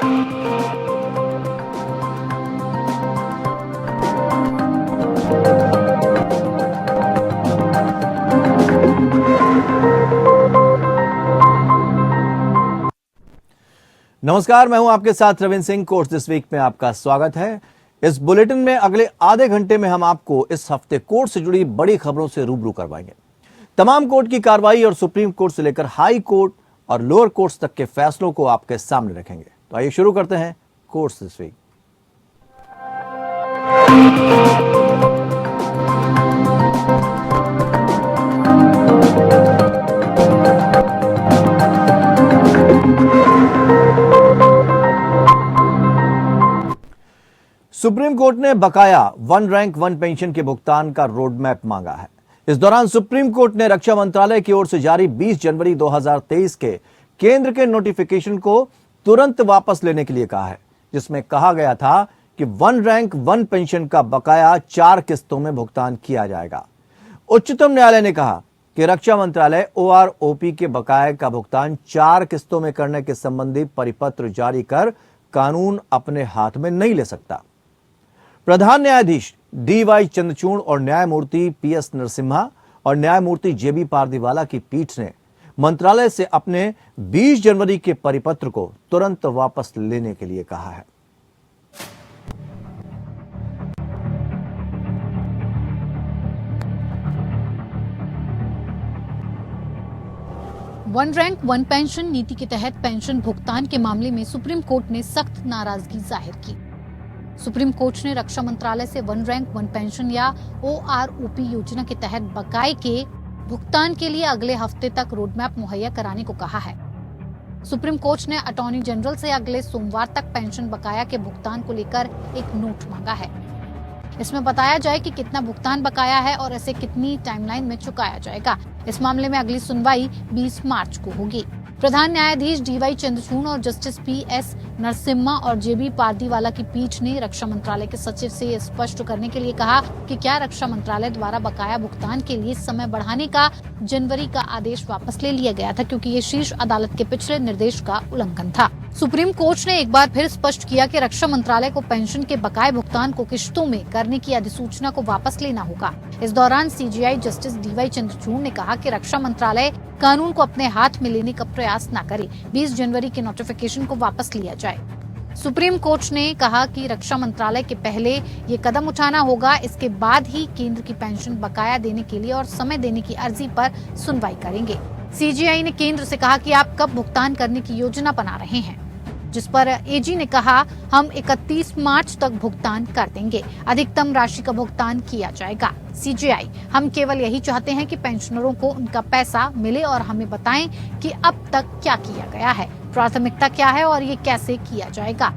नमस्कार, मैं हूं आपके साथ Ravindra Singh. Courts this week में आपका स्वागत है। इस बुलेटिन में अगले आधे घंटे में हम आपको इस हफ्ते कोर्ट से जुड़ी बड़ी खबरों से रूबरू करवाएंगे। तमाम कोर्ट की कार्रवाई और सुप्रीम कोर्ट से लेकर हाई कोर्ट और लोअर कोर्ट्स तक के फैसलों को आपके सामने रखेंगे। तो आइए शुरू करते हैं courts this week. Supreme Court ने बकाया वन रैंक वन पेंशन के भुगतान का रोड मैप मांगा है। इस दौरान सुप्रीम कोर्ट ने रक्षा मंत्रालय की ओर से जारी 20 जनवरी 2023 के केंद्र के नोटिफिकेशन को तुरंत वापस लेने के लिए कहा है, जिसमें कहा गया था कि वन रैंक वन पेंशन का बकाया 4 किस्तों में भुगतान किया जाएगा। उच्चतम न्यायालय ने कहा कि रक्षा मंत्रालय ओआरओपी के बकाये का भुगतान 4 किस्तों में करने के संबंधी परिपत्र जारी कर कानून अपने हाथ में नहीं ले सकता। प्रधान न्यायाधीश डीवाई चंद्रचूड़ और न्यायमूर्ति पीएस नरसिम्हा और न्यायमूर्ति जेबी पारदीवाला की पीठ ने मंत्रालय से अपने 20 जनवरी के परिपत्र को तुरंत वापस लेने के लिए कहा है। वन रैंक वन पेंशन नीति के तहत पेंशन भुगतान के मामले में सुप्रीम कोर्ट ने सख्त नाराजगी जाहिर की। सुप्रीम कोर्ट ने रक्षा मंत्रालय से वन रैंक वन पेंशन या ओआरओपी योजना के तहत बकाये के भुगतान के लिए अगले हफ्ते तक रोडमैप मुहैया कराने को कहा है। सुप्रीम कोर्ट ने अटॉर्नी जनरल से अगले सोमवार तक पेंशन बकाया के भुगतान को लेकर एक नोट मांगा है। इसमें बताया जाए कि कितना भुगतान बकाया है और इसे कितनी टाइमलाइन में चुकाया जाएगा। इस मामले में अगली सुनवाई 20 मार्च को होगी। प्रधान न्यायाधीश डीवाई चंद्रचूड़ और जस्टिस पीएस नरसिम्हा और जेबी पारदीवाला की पीठ ने रक्षा मंत्रालय के सचिव से यह स्पष्ट करने के लिए कहा कि क्या रक्षा मंत्रालय द्वारा बकाया भुगतान के लिए समय बढ़ाने का जनवरी का आदेश वापस ले लिया गया था, क्योंकि ये शीर्ष अदालत के पिछले निर्देश का उल्लंघन था। सुप्रीम कोर्ट ने एक बार फिर स्पष्ट किया कि रक्षा मंत्रालय को पेंशन के बकाये भुगतान को किश्तों में करने की अधिसूचना को वापस लेना होगा। इस दौरान सीजीआई जस्टिस डीवाई चंद्रचूड़ ने कहा कि रक्षा मंत्रालय कानून को अपने हाथ में लेने का प्रयास न करे, 20 जनवरी के नोटिफिकेशन को वापस लिया जाए। सुप्रीम कोर्ट ने कहा कि रक्षा मंत्रालय के पहले ये कदम उठाना होगा, इसके बाद ही केंद्र की पेंशन बकाया देने के लिए और समय देने की अर्जी पर सुनवाई करेंगे। सीजीआई ने केंद्र से कहा कि आप कब भुगतान करने की योजना बना रहे हैं, जिस पर एजी ने कहा हम 31 मार्च तक भुगतान कर देंगे, अधिकतम राशि का भुगतान किया जाएगा। सीजीआई हम केवल यही चाहते हैं कि पेंशनरों को उनका पैसा मिले और हमें बताएं कि अब तक क्या किया गया है, प्राथमिकता क्या है और ये कैसे किया जाएगा।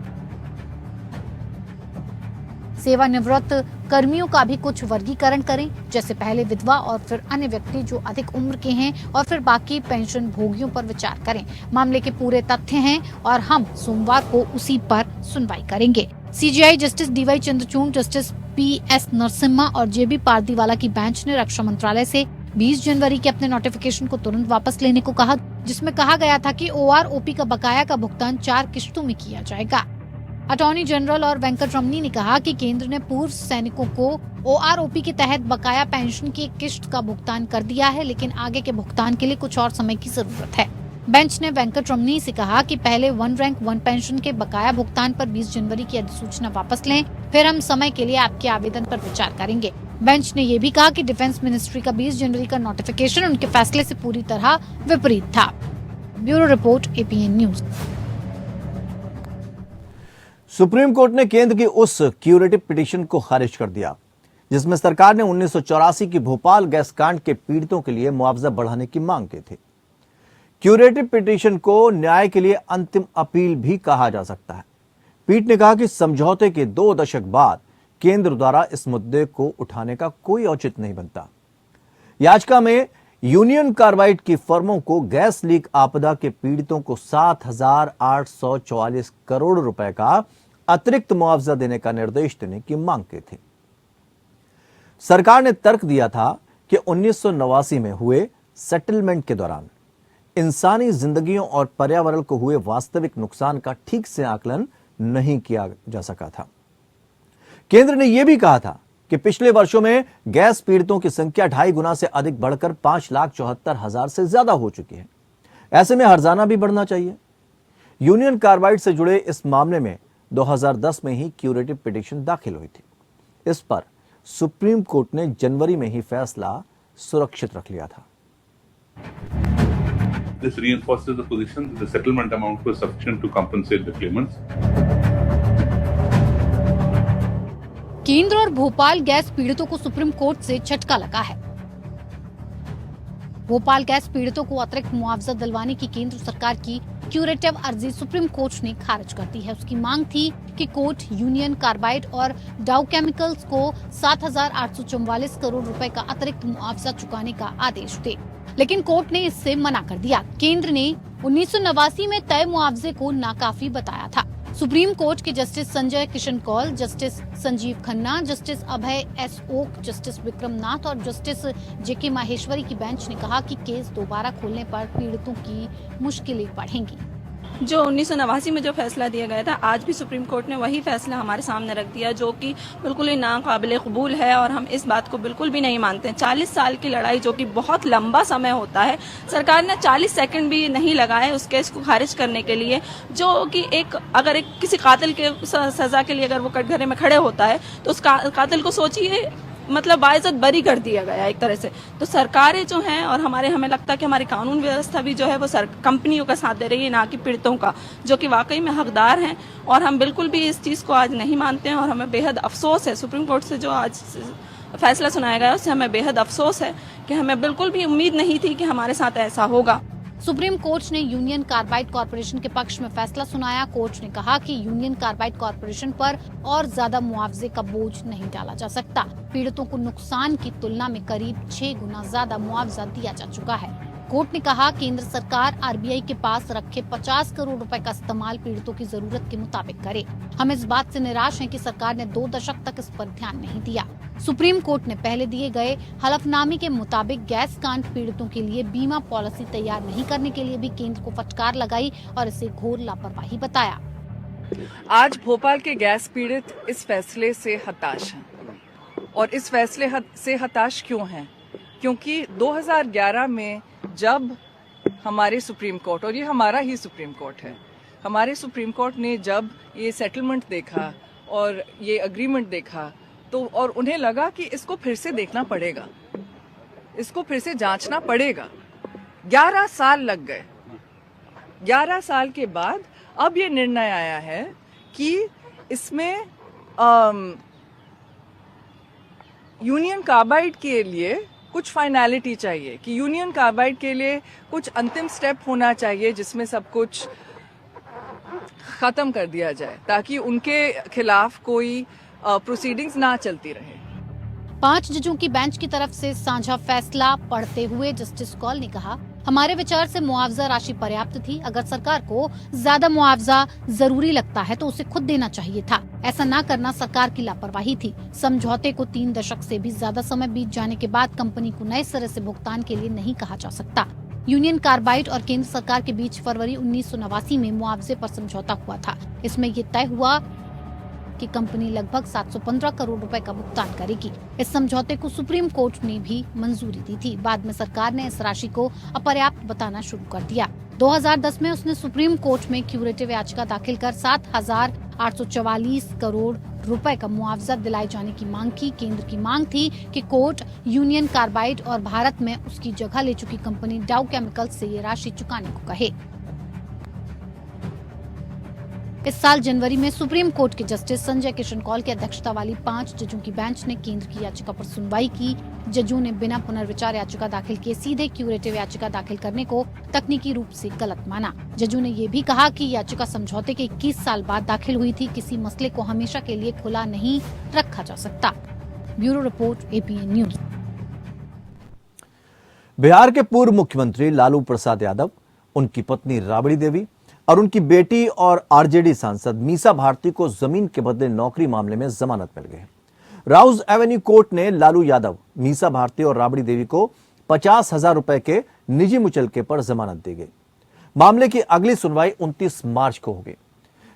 सेवानिवृत्त कर्मियों का भी कुछ वर्गीकरण करें, जैसे पहले विधवा और फिर अन्य व्यक्ति जो अधिक उम्र के हैं और फिर बाकी पेंशन भोगियों पर विचार करें। मामले के पूरे तथ्य हैं और हम सोमवार को उसी पर सुनवाई करेंगे। CJI Justice DY Chandrachud, Justice PS Narasimha और जेबी पारदीवाला की बेंच ने रक्षा मंत्रालय से 20 जनवरी के अपने नोटिफिकेशन को तुरंत वापस लेने को कहा, जिसमें कहा गया था कि ओआरओपी का बकाया का भुगतान 4 किश्तों में किया जाएगा। अटॉर्नी जनरल और वेंकटरमनी ने कहा कि केंद्र ने पूर्व सैनिकों को ओआरओपी के तहत बकाया पेंशन की एक किश्त का भुगतान कर दिया है, लेकिन आगे के भुगतान के लिए कुछ और समय की जरूरत है। बेंच ने वेंकटरमनी से कहा कि पहले वन रैंक वन पेंशन के बकाया भुगतान पर 20 जनवरी की अधिसूचना वापस लें, फिर हम समय के लिए आपके आवेदन पर विचार करेंगे। बेंच ने ये भी कहा कि डिफेंस मिनिस्ट्री का 20 जनवरी का नोटिफिकेशन उनके फैसले से पूरी तरह विपरीत था। Bureau report, APN news. Supreme Court ने केंद्र की उस क्यूरेटिव पिटीशन को खारिज कर दिया, जिसमें सरकार ने 1984 की भोपाल गैस कांड के पीड़ितों के लिए मुआवजा बढ़ाने की मांग की थी। क्यूरेटिव पिटीशन को न्याय के लिए अंतिम अपील भी कहा जा सकता है। पीठ ने कहा कि समझौते के 2 दशक बाद केंद्र द्वारा इस मुद्दे को उठाने का कोई औचित्य नहीं बनता। याचिका में यूनियन कार्बाइड की फर्मों को गैस लीक आपदा के पीड़ितों को 7,844 करोड़ रुपए का अतिरिक्त मुआवजा देने का निर्देश देने की मांग की थी। सरकार ने तर्क दिया था कि 1989 में हुए सेटलमेंट के दौरान इंसानी जिंदगियों और पर्यावरण को हुए वास्तविक नुकसान का ठीक से आकलन नहीं किया जा सका था। केंद्र ने यह भी कहा था कि पिछले वर्षों में गैस पीड़ितों की संख्या 2.5 गुना से अधिक बढ़कर 5,74,000 से ज्यादा हो चुकी है। ऐसे में हर्जाना भी बढ़ना चाहिए। यूनियन कार्बाइड से जुड़े इस मामले में 2010 में ही क्यूरेटिव पिटीशन दाखिल हुई थी। इस पर सुप्रीम कोर्ट ने जनवरी में ही फैसला सुरक्षित रख लिया था। This reinforces the position that the settlement amount was sufficient to compensate the claimants. केंद्र और भोपाल गैस पीड़ितों को सुप्रीम कोर्ट से झटका लगा है। भोपाल गैस पीड़ितों को अतिरिक्त मुआवजा दिलवाने की केंद्र सरकार की क्यूरेटिव अर्जी सुप्रीम कोर्ट ने खारिज कर दी है। उसकी मांग थी कि कोर्ट यूनियन कार्बाइड और डाउ केमिकल्स को 7,844 करोड़ रुपए का अतिरिक्त मुआवजा चुकाने का आदेश दे, लेकिन कोर्ट ने इससे मना कर दिया। केंद्र ने 1989 में तय मुआवजे को नाकाफी बताया था। सुप्रीम कोर्ट के justice Sanjay Kishan Kaul, justice Sanjiv Khanna, justice Abhay S Oka, justice Vikram Nath और जस्टिस जेके माहेश्वरी की बेंच ने कहा कि केस दोबारा खोलने पर पीड़ितों की मुश्किलें बढ़ेंगी। जो 1989 में जो फैसला दिया गया था, आज भी सुप्रीम कोर्ट ने वही फैसला हमारे सामने रख दिया, जो कि बिल्कुल ही नाकाबिले कबूल है और हम इस बात को बिल्कुल भी नहीं मानते। 40 साल की लड़ाई, जो कि बहुत लंबा समय होता है, सरकार ने 40 सेकंड भी नहीं लगाए उस केस को खारिज करने के लिए, जो कि अगर किसी कातिल के सजा के लिए अगर वो कटघरे में खड़े होता है तो उस कातिल को सोचिए, मतलब बाइज्जत बरी कर दिया गया एक तरह से। तो सरकारें जो हैं और हमें लगता है कि हमारी कानून व्यवस्था भी जो है वो कंपनियों का साथ दे रही है, ना कि पीड़ितों का, जो कि वाकई में हकदार हैं। और हम बिल्कुल भी इस चीज़ को आज नहीं मानते हैं और हमें बेहद अफसोस है। सुप्रीम कोर्ट से जो आज फैसला सुनाया गया उससे हमें बेहद अफसोस है कि हमें बिल्कुल भी उम्मीद नहीं थी कि हमारे साथ ऐसा होगा। सुप्रीम कोर्ट ने यूनियन कार्बाइड कॉरपोरेशन के पक्ष में फैसला सुनाया। कोर्ट ने कहा कि यूनियन कार्बाइड कॉरपोरेशन पर और ज्यादा मुआवजे का बोझ नहीं डाला जा सकता। पीड़ितों को नुकसान की तुलना में करीब 6 गुना ज्यादा मुआवजा दिया जा चुका है। कोर्ट ने कहा केंद्र सरकार आरबीआई के पास रखे 50 करोड़ रुपए का इस्तेमाल पीड़ितों की जरूरत के मुताबिक करे। हम इस बात से निराश हैं कि सरकार ने 2 दशक तक इस पर ध्यान नहीं दिया। सुप्रीम कोर्ट ने पहले दिए गए हलफनामे के मुताबिक गैस कांड पीड़ितों के लिए बीमा पॉलिसी तैयार नहीं करने के लिए भी केंद्र को फटकार लगाई और इसे घोर लापरवाही बताया। आज भोपाल के गैस पीड़ित इस फैसले से हताश हैं और इस फैसले से हताश क्यों हैं? क्योंकि 2011 में जब हमारे सुप्रीम कोर्ट, और ये हमारा ही सुप्रीम कोर्ट है, हमारे सुप्रीम कोर्ट ने जब ये सेटलमेंट देखा और ये एग्रीमेंट देखा तो और उन्हें लगा कि इसको फिर से देखना पड़ेगा, इसको फिर से जांचना पड़ेगा। 11 साल लग गए। 11 साल के बाद अब ये निर्णय आया है कि इसमें यूनियन कार्बाइड के लिए कुछ फाइनलिटी चाहिए, कि यूनियन कार्बाइड के लिए कुछ अंतिम स्टेप होना चाहिए जिसमें सब कुछ खत्म कर दिया जाए ताकि उनके खिलाफ कोई प्रोसीडिंग्स ना चलती रहे। 5 जजों की बेंच की तरफ से साझा फैसला पढ़ते हुए जस्टिस कौल ने कहा, हमारे विचार से मुआवजा राशि पर्याप्त थी। अगर सरकार को ज्यादा मुआवजा जरूरी लगता है तो उसे खुद देना चाहिए था। ऐसा न करना सरकार की लापरवाही थी। समझौते को 3 दशक से भी ज्यादा समय बीत जाने के बाद कंपनी को नए सिरे से भुगतान के लिए नहीं कहा जा सकता। यूनियन कार्बाइड और केंद्र सरकार के बीच फरवरी 1989 में मुआवजे पर समझौता हुआ था। इसमें ये तय हुआ कि कंपनी लगभग 715 करोड़ रुपए का भुगतान करेगी। इस समझौते को सुप्रीम कोर्ट ने भी मंजूरी दी थी। बाद में सरकार ने इस राशि को अपर्याप्त बताना शुरू कर दिया। 2010 में उसने सुप्रीम कोर्ट में क्यूरेटिव याचिका दाखिल कर 7,844 करोड़ रुपए का मुआवजा दिलाए जाने की मांग की। केंद्र की मांग थी कि कोर्ट यूनियन कार्बाइड और भारत में उसकी जगह ले चुकी कंपनी डाउ केमिकल्स से ये राशि चुकाने को कहे। इस साल जनवरी में सुप्रीम कोर्ट के जस्टिस संजय किशन कौल की अध्यक्षता वाली 5 जजों की बेंच ने केंद्र की याचिका पर सुनवाई की। जजों ने बिना पुनर्विचार याचिका दाखिल किए सीधे क्यूरेटिव याचिका दाखिल करने को तकनीकी रूप से गलत माना। जजों ने ये भी कहा कि याचिका समझौते के 21 साल बाद दाखिल हुई थी। किसी मसले को हमेशा के लिए खुला नहीं रखा जा सकता। Bureau report, APN news. Bihar के पूर्व मुख्यमंत्री लालू प्रसाद यादव, उनकी पत्नी राबड़ी देवी और उनकी बेटी और आरजेडी सांसद मीसा भारती को जमीन के बदले नौकरी मामले में जमानत मिल गई। राउज एवेन्यू कोर्ट ने लालू यादव, मीसा भारती और राबड़ी देवी को 50,000 रुपए के निजी मुचलके पर जमानत दी गई। मामले की अगली सुनवाई 29 मार्च को होगी।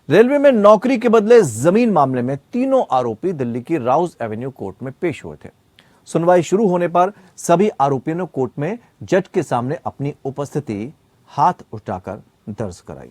रेलवे में नौकरी के बदले जमीन मामले में तीनों आरोपी दिल्ली की राउज एवेन्यू कोर्ट में पेश हुए थे। सुनवाई शुरू होने पर सभी आरोपियों ने कोर्ट में जज के सामने अपनी उपस्थिति हाथ उठाकर दर्ज कराई।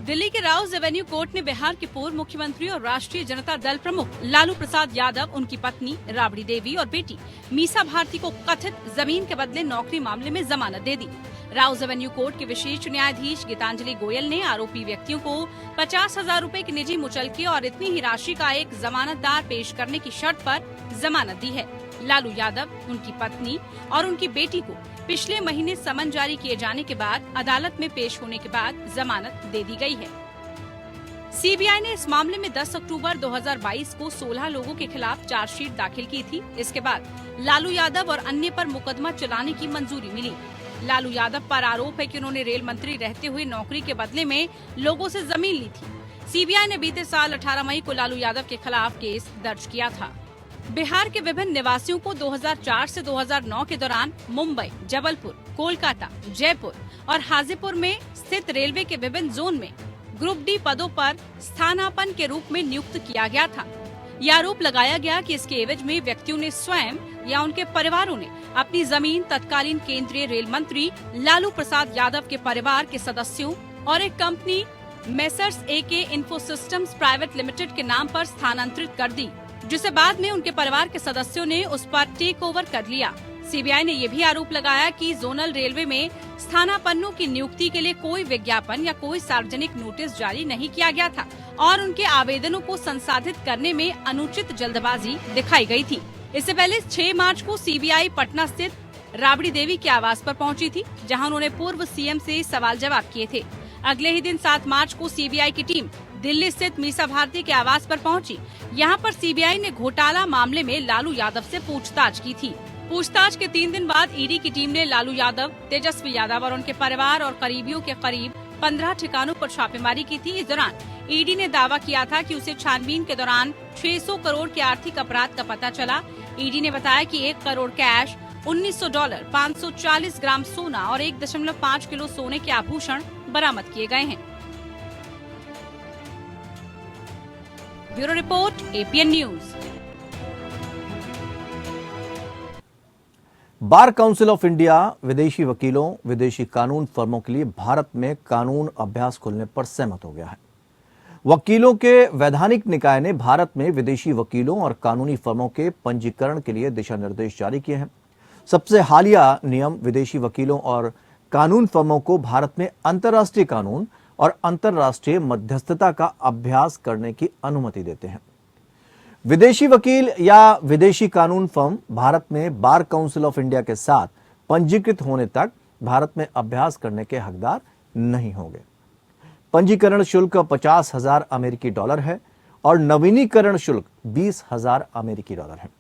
दिल्ली के राउज एवेन्यू कोर्ट ने बिहार के पूर्व मुख्यमंत्री और राष्ट्रीय जनता दल प्रमुख लालू प्रसाद यादव, उनकी पत्नी राबड़ी देवी और बेटी मीसा भारती को कथित जमीन के बदले नौकरी मामले में जमानत दे दी। राउज एवेन्यू कोर्ट के विशेष न्यायाधीश गीतांजलि गोयल ने आरोपी व्यक्तियों को 50,000 रुपए के निजी मुचलके और इतनी ही राशि का एक जमानतदार पेश करने की शर्त पर जमानत दी है। लालू यादव, उनकी पत्नी और उनकी बेटी को पिछले महीने समन जारी किए जाने के बाद अदालत में पेश होने के बाद जमानत दे दी गई है। सीबीआई ने इस मामले में 10 अक्टूबर 2022 को 16 लोगों के खिलाफ चार्जशीट दाखिल की थी। इसके बाद लालू यादव और अन्य पर मुकदमा चलाने की मंजूरी मिली। लालू यादव पर आरोप है कि उन्होंने रेल मंत्री रहते हुए नौकरी के बदले में लोगों से जमीन ली थी। सीबीआई ने बीते साल 18 मई को लालू यादव के खिलाफ केस दर्ज किया था। बिहार के विभिन्न निवासियों को 2004 से 2009 के दौरान मुंबई, जबलपुर, कोलकाता, जयपुर और हाजीपुर में स्थित रेलवे के विभिन्न जोन में ग्रुप डी पदों पर स्थानापन्न के रूप में नियुक्त किया गया था। यह आरोप लगाया गया कि इसके एवज में व्यक्तियों ने स्वयं या उनके परिवारों ने अपनी जमीन तत्कालीन केंद्रीय रेल मंत्री लालू प्रसाद यादव के परिवार के सदस्यों और एक कंपनी मेसर्स एके इन्फोसिस्टम्स प्राइवेट लिमिटेड के नाम पर स्थानांतरित कर दी, जिसे बाद में उनके परिवार के सदस्यों ने उस पर टेक ओवर कर लिया। सीबीआई ने यह भी आरोप लगाया कि जोनल रेलवे में स्थानापन्नों की नियुक्ति के लिए कोई विज्ञापन या कोई सार्वजनिक नोटिस जारी नहीं किया गया था और उनके आवेदनों को संसाधित करने में अनुचित जल्दबाजी दिखाई गई थी। इससे पहले 6 मार्च को सीबीआई पटना स्थित राबड़ी देवी के आवास पर पहुंची थी, जहां उन्होंने पूर्व सीएम से सवाल जवाब किए थे। अगले ही दिन 7 मार्च को सीबीआई की टीम दिल्ली स्थित मीसा भारती के आवास पर पहुंची। यहां पर सीबीआई ने घोटाला मामले में लालू यादव से पूछताछ की थी। पूछताछ के 3 दिन बाद ईडी की टीम ने लालू यादव, तेजस्वी यादव और उनके परिवार और करीबियों के करीब 15 ठिकानों पर छापेमारी की थी। इस दौरान ईडी ने दावा किया था कि उसे छानबीन के दौरान 600 करोड़ के आर्थिक अपराध का पता चला। ईडी ने बताया कि 1 करोड़ कैश, $1900, 540 ग्राम सोना और 1.5 किलो सोने के आभूषण बरामद किए गए हैं। Bureau report, APN news. Bar council of India विदेशी वकीलों, विदेशी कानून फर्मों के लिए भारत में कानून अभ्यास खोलने पर सहमत हो गया है। वकीलों के वैधानिक निकाय ने भारत में विदेशी वकीलों और कानूनी फर्मों के पंजीकरण के लिए दिशा निर्देश जारी किए हैं। सबसे हालिया नियम विदेशी वकीलों और कानून फर्मों को भारत में अंतर्राष्ट्रीय कानून और अंतर्राष्ट्रीय मध्यस्थता का अभ्यास करने की अनुमति देते हैं। विदेशी वकील या विदेशी कानून फर्म भारत में बार काउंसिल ऑफ इंडिया के साथ पंजीकृत होने तक भारत में अभ्यास करने के हकदार नहीं होंगे। पंजीकरण शुल्क $50,000 अमेरिकी डॉलर है और नवीनीकरण शुल्क $20,000 अमेरिकी डॉलर है।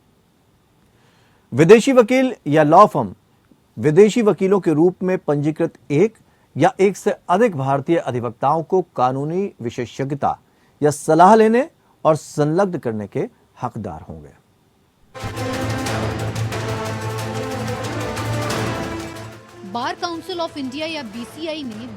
विदेशी वकील या लॉ फर्म विदेशी वकीलों के रूप में पंजीकृत एक या एक से अधिक भारतीय अधिवक्ताओं को कानूनी विशेषज्ञता या सलाह लेने और संलग्न करने के हकदार होंगे। बार काउंसिल ऑफ इंडिया या बीसीआई ने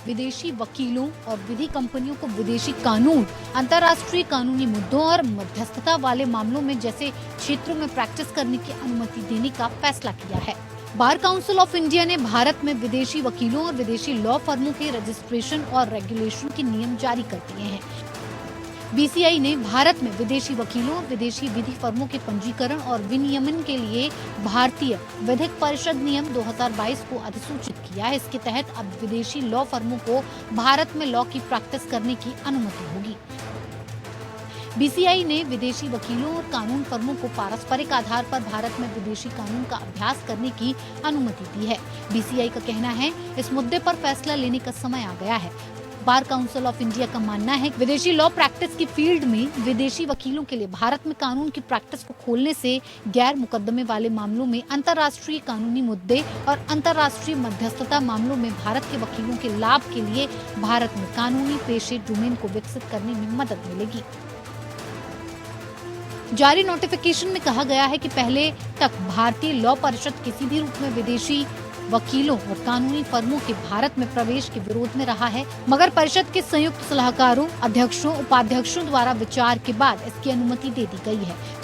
विदेशी वकीलों और विधि कंपनियों को विदेशी कानून, अंतर्राष्ट्रीय कानूनी मुद्दों और मध्यस्थता वाले मामलों में जैसे क्षेत्रों में प्रैक्टिस करने की अनुमति देने का फैसला किया है। बार काउंसिल ऑफ इंडिया ने भारत में विदेशी वकीलों और विदेशी लॉ फर्मों के रजिस्ट्रेशन और रेगुलेशन के नियम जारी कर दिए हैं। बीसीआई ने भारत में विदेशी वकीलों और विदेशी विधि फर्मों के पंजीकरण और विनियमन के लिए भारतीय विधिक परिषद नियम 2022 को अधिसूचित किया है। इसके तहत अब विदेशी लॉ फर्मों को भारत में लॉ की प्रैक्टिस करने की अनुमति होगी। बीसीआई ने विदेशी वकीलों और कानून फर्मों को पारस्परिक आधार पर भारत में विदेशी कानून का अभ्यास करने की अनुमति दी है। बीसीआई का कहना है इस मुद्दे पर फैसला लेने का समय आ गया है। बार काउंसिल ऑफ इंडिया का मानना है कि विदेशी लॉ प्रैक्टिस की फील्ड में विदेशी वकीलों के लिए भारत में कानून की प्रैक्टिस को खोलने से गैर मुकदमे वाले मामलों में अंतर्राष्ट्रीय कानूनी मुद्दे और अंतर्राष्ट्रीय मध्यस्थता मामलों में भारत के वकीलों के लाभ के लिए भारत में कानूनी पेशे डोमेन को विकसित करने में मदद मिलेगी। जारी नोटिफिकेशन में कहा गया है कि पहले तक भारतीय लॉ परिषद किसी भी रूप में विदेशी वकीलों और कानूनी फर्मों के भारत में प्रवेश के विरोध में रहा है, मगर परिषद के संयुक्त सलाहकारों, अध्यक्षों, उपाध्यक्षों द्वारा विचार के बाद इसकी अनुमति दे दी गई है।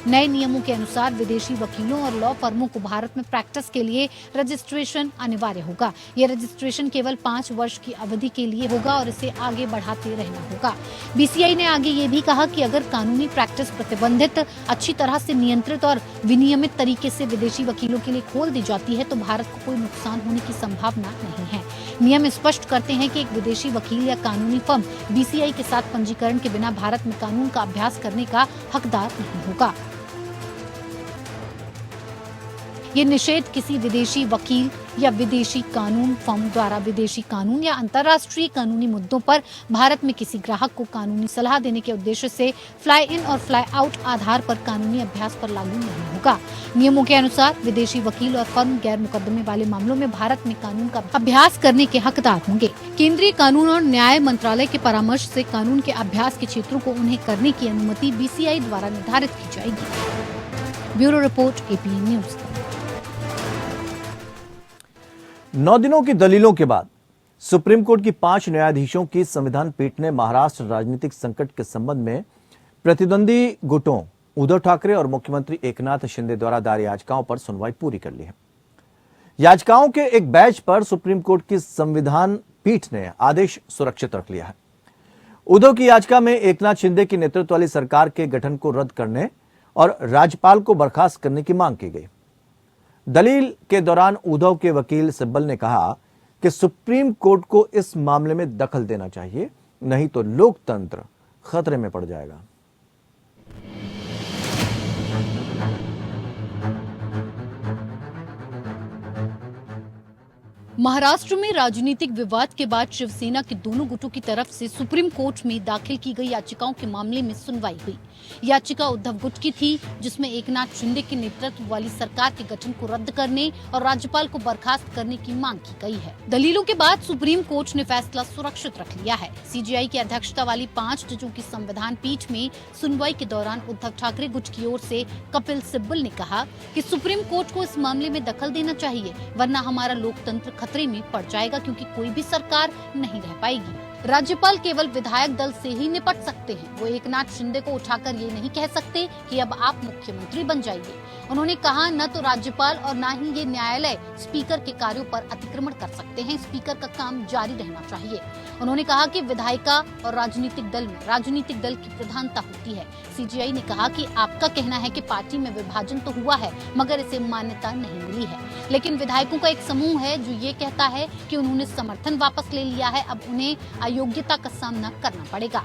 नए नियमों के अनुसार विदेशी वकीलों और लॉ फर्मों को भारत में प्रैक्टिस के लिए रजिस्ट्रेशन अनिवार्य होगा। यह रजिस्ट्रेशन केवल 5 वर्ष की अवधि के लिए होगा और इसे आगे बढ़ाते रहना होगा। बीसीआई ने आगे ये भी कहा कि अगर कानूनी प्रैक्टिस प्रतिबंधित, अच्छी तरह से नियंत्रित और विनियमित तरीके से विदेशी वकीलों के लिए खोल दी जाती है तो भारत को कोई नुकसान होने की संभावना नहीं है। नियम स्पष्ट करते हैं कि एक विदेशी वकील या कानूनी फर्म बीसीआई के साथ पंजीकरण के बिना भारत में कानून का अभ्यास करने का हकदार नहीं होगा। ये निषेध किसी विदेशी वकील या विदेशी कानून फर्म द्वारा विदेशी कानून या अंतर्राष्ट्रीय कानूनी मुद्दों पर भारत में किसी ग्राहक को कानूनी सलाह देने के उद्देश्य से फ्लाई इन और फ्लाई आउट आधार पर कानूनी अभ्यास पर लागू नहीं होगा। नियमों के अनुसार विदेशी वकील और फर्म गैर मुकदमे वाले मामलों में भारत में कानून का अभ्यास करने के हकदार होंगे। केंद्रीय कानून और न्याय मंत्रालय के परामर्श से कानून के अभ्यास के क्षेत्रों को उन्हें करने की अनुमति बीसीआई द्वारा निर्धारित की जाएगी। Bureau report, APN news. 9 दिनों की दलीलों के बाद सुप्रीम कोर्ट की 5 न्यायाधीशों की संविधान पीठ ने महाराष्ट्र राजनीतिक संकट के संबंध में प्रतिद्वंदी गुटों उद्धव ठाकरे और मुख्यमंत्री एकनाथ शिंदे द्वारा दायर याचिकाओं पर सुनवाई पूरी कर ली है। याचिकाओं के एक बैच पर सुप्रीम कोर्ट की संविधान पीठ ने आदेश सुरक्षित रख लिया है। उद्धव की याचिका में एकनाथ शिंदे की नेतृत्व वाली सरकार के गठन को रद्द करने और राज्यपाल को बर्खास्त करने की मांग की गई। दलील के दौरान उद्धव के वकील सिब्बल ने कहा कि सुप्रीम कोर्ट को इस मामले में दखल देना चाहिए, नहीं तो लोकतंत्र खतरे में पड़ जाएगा। महाराष्ट्र में राजनीतिक विवाद के बाद शिवसेना के दोनों गुटों की तरफ से सुप्रीम कोर्ट में दाखिल की गई याचिकाओं के मामले में सुनवाई हुई। याचिका उद्धव गुट की थी, जिसमें एकनाथ शिंदे के नेतृत्व वाली सरकार के गठन को रद्द करने और राज्यपाल को बर्खास्त करने की मांग की गई है। दलीलों के बाद सुप्रीम कोर्ट ने फैसला सुरक्षित रख लिया है। सीजेआई की अध्यक्षता वाली 5 जजों की संविधान पीठ में सुनवाई के दौरान उद्धव ठाकरे गुट की ओर से कपिल सिब्बल ने कहा कि सुप्रीम कोर्ट को इस मामले में दखल देना चाहिए, वरना हमारा लोकतंत्र खतरे में पड़ जाएगा, क्योंकि कोई भी सरकार नहीं रह पाएगी। राज्यपाल केवल विधायक दल से ही निपट सकते हैं। वो एकनाथ शिंदे को उठाकर ये नहीं कह सकते कि अब आप मुख्यमंत्री बन जाइए। उन्होंने कहा न तो राज्यपाल और न ही ये न्यायालय स्पीकर के कार्यों पर अतिक्रमण कर सकते हैं। स्पीकर का काम जारी रहना चाहिए। उन्होंने कहा कि विधायिका और राजनीतिक दल में राजनीतिक दल की प्रधानता होती है। सीजेआई ने कहा कि आपका कहना है कि पार्टी में विभाजन तो हुआ है, मगर इसे मान्यता नहीं मिली है। लेकिन विधायकों का एक समूह है जो ये कहता है कि उन्होंने समर्थन वापस ले लिया है, अब उन्हें अयोग्यता का सामना करना पड़ेगा।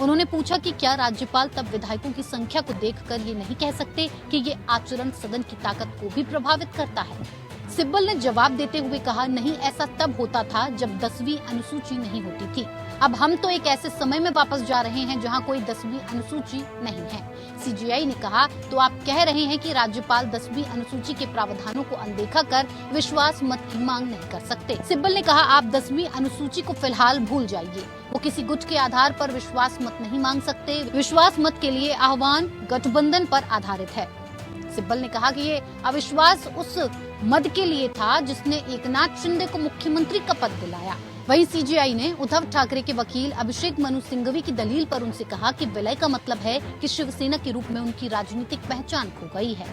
उन्होंने पूछा कि क्या राज्यपाल तब विधायकों की संख्या को देखकर ये नहीं कह सकते कि ये आचरण सदन की ताकत को भी प्रभावित करता है। सिब्बल ने जवाब देते हुए कहा, नहीं, ऐसा तब होता था जब 10वीं अनुसूची नहीं होती थी। अब हम तो एक ऐसे समय में वापस जा रहे हैं जहां कोई 10वीं अनुसूची नहीं है। सीजेआई ने कहा, तो आप कह रहे हैं कि राज्यपाल 10वीं अनुसूची के प्रावधानों को अनदेखा कर विश्वास मत की मांग नहीं कर सकते। सिब्बल ने कहा, आप 10वीं अनुसूची को फिलहाल भूल जाइए। वो किसी गुट के आधार पर विश्वास मत नहीं मांग सकते। विश्वास मत के लिए आह्वान गठबंधन पर आधारित है। सिब्बल ने कहा कि ये अविश्वास उस मद के लिए था जिसने एकनाथ शिंदे को मुख्यमंत्री का पद दिलाया। वहीं सीजेआई ने उद्धव ठाकरे के वकील अभिषेक मनु सिंघवी की दलील पर उनसे कहा कि विलय का मतलब है कि शिवसेना के रूप में उनकी राजनीतिक पहचान खो गई है।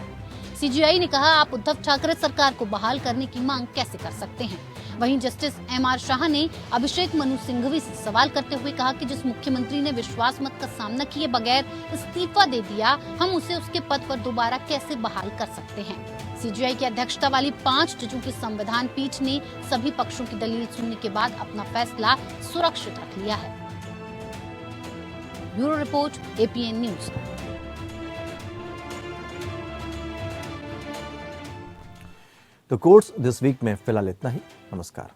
सीजेआई ने कहा, आप उद्धव ठाकरे सरकार को बहाल करने की मांग कैसे कर सकते हैं। वहीं जस्टिस एमआर शाह ने अभिषेक मनु सिंघवी से सवाल करते हुए कहा कि जिस मुख्यमंत्री ने विश्वास मत का सामना किए बगैर इस्तीफा दे दिया, हम उसे उसके पद पर दोबारा कैसे बहाल कर सकते हैं। सीजेआई की अध्यक्षता वाली 5 जजों की संविधान पीठ ने सभी पक्षों की दलील सुनने के बाद अपना फैसला सुरक्षित रख लिया है। Bureau report, APN news. तो कोर्ट्स दिस वीक में फिलहाल इतना ही। नमस्कार।